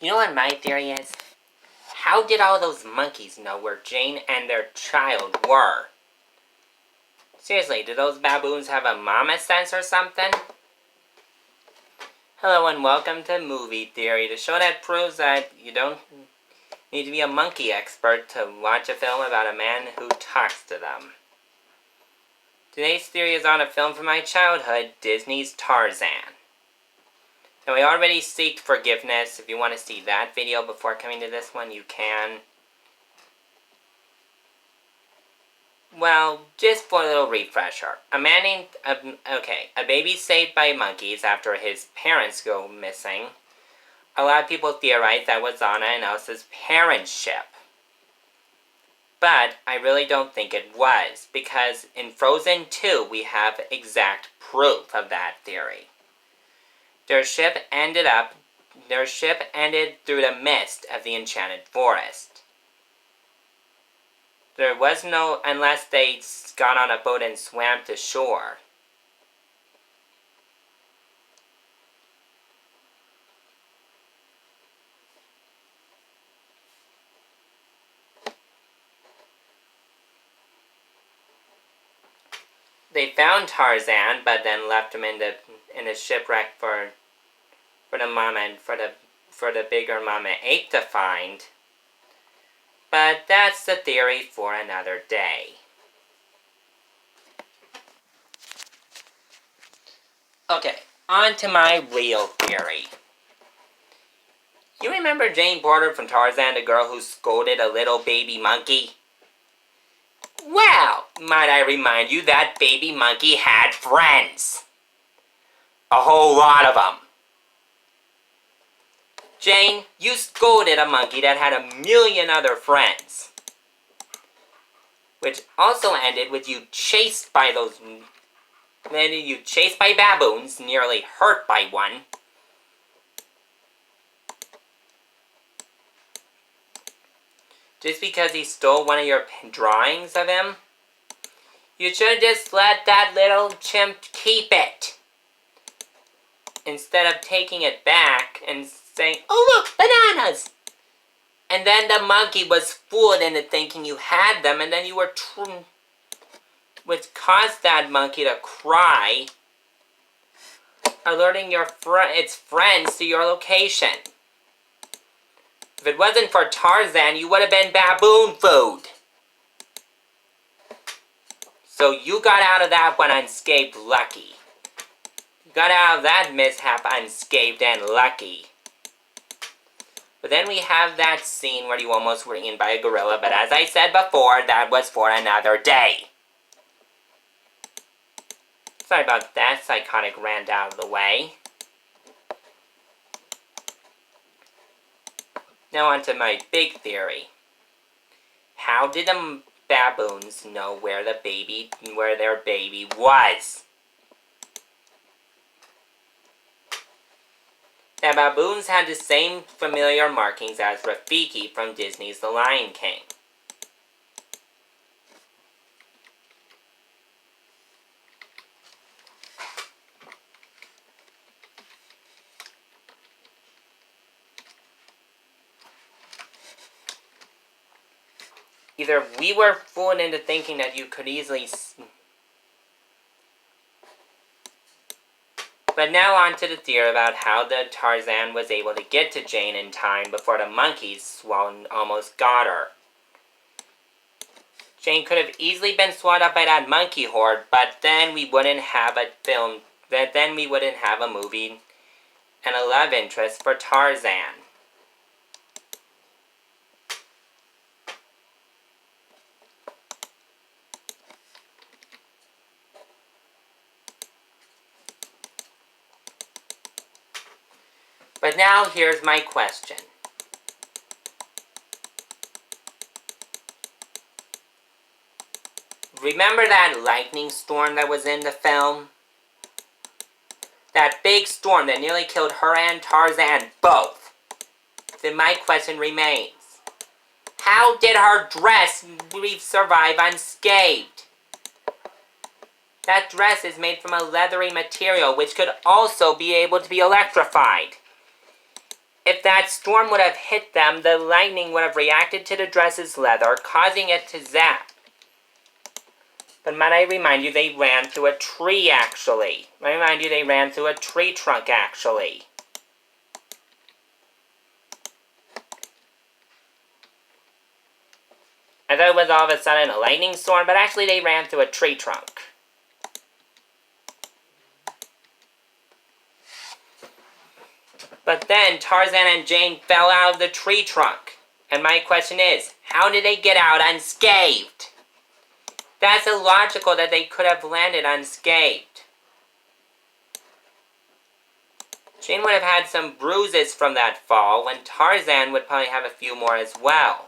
You know what my theory is? How did all those monkeys know where Jane and their child were? Seriously, do those baboons have a mama sense or something? Hello and welcome to Movie Theory, the show that proves that you don't need to be a monkey expert to watch a film about a man who talks to them. Today's theory is on a film from my childhood, Disney's Tarzan. Now, I already seeked forgiveness. If you want to see that video before coming to this one, you can. Well, just for a little refresher. A baby saved by monkeys after his parents go missing. A lot of people theorize that was Anna and Elsa's parents' ship. But I really don't think it was, because in Frozen 2 we have exact proof of that theory. Their ship ended through the mist of the enchanted forest. There was no, unless they got on a boat and swam to shore. They found Tarzan, but then left him in the shipwreck for the mama and for the bigger mama ape to find. But that's the theory for another day. Okay, on to my real theory. You remember Jane Porter from Tarzan, the girl who scolded a little baby monkey? Well, might I remind you that baby monkey had friends. A whole lot of them. Jane, you scolded a monkey that had a million other friends. Which also ended with you chased by baboons, nearly hurt by one. Just because he stole one of your drawings of him? You should have just let that little chimp keep it. Instead of taking it back and saying, "Oh look, bananas!" And then the monkey was fooled into thinking you had them, and then you were which caused that monkey to cry, alerting its friends to your location. If it wasn't for Tarzan, you would have been baboon food. So you got out of that one unscathed lucky. You got out of that mishap unscathed and lucky. But then we have that scene where you almost were eaten by a gorilla, but as I said before, that was for another day. Sorry about that psychotic rant out of the way. Now on to my big theory. How did the baboons know where their baby was? The baboons had the same familiar markings as Rafiki from Disney's The Lion King. Either we were fooled into thinking that you could easily... But now on to the theory about how the Tarzan was able to get to Jane in time before the monkeys almost got her. Jane could have easily been swallowed up by that monkey horde, but then we wouldn't have a film... Then we wouldn't have a movie and a love interest for Tarzan. But now here's my question. Remember that lightning storm that was in the film? That big storm that nearly killed her and Tarzan both. Then my question remains. How did her dress survive unscathed? That dress is made from a leathery material which could also be able to be electrified. If if that storm would have hit them, the lightning would have reacted to the dress's leather, causing it to zap. But might I remind you, they ran through a tree, actually. Might I remind you, they ran through a tree trunk, actually. I thought it was all of a sudden a lightning storm, but actually they ran through a tree trunk. But then Tarzan and Jane fell out of the tree trunk. And my question is, how did they get out unscathed? That's illogical that they could have landed unscathed. Jane would have had some bruises from that fall, when Tarzan would probably have a few more as well.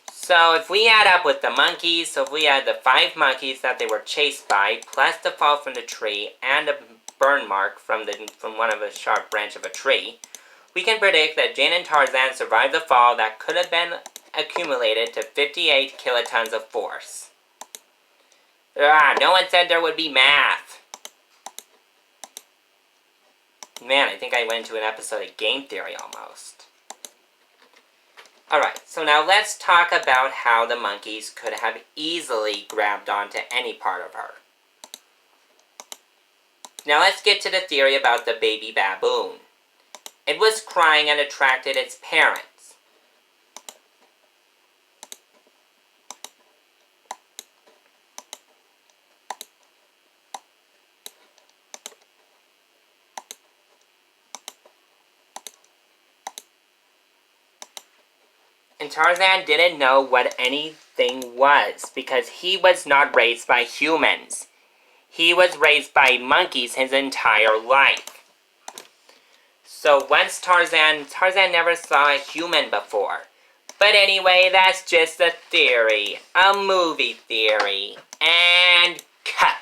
So if we add up with the monkeys, so if we add the 5 monkeys that they were chased by, plus the fall from the tree, and a burn mark from one of a sharp branch of a tree, we can predict that Jane and Tarzan survived the fall that could have been accumulated to 58 kilotons of force. No one said there would be math. Man, I think I went into an episode of Game Theory almost. Alright, so now let's talk about how the monkeys could have easily grabbed onto any part of her. Now let's get to the theory about the baby baboon. It was crying and attracted its parents. And Tarzan didn't know what anything was, because he was not raised by humans. He was raised by monkeys his entire life. So once Tarzan never saw a human before. But anyway, that's just a theory. A movie theory. And cut!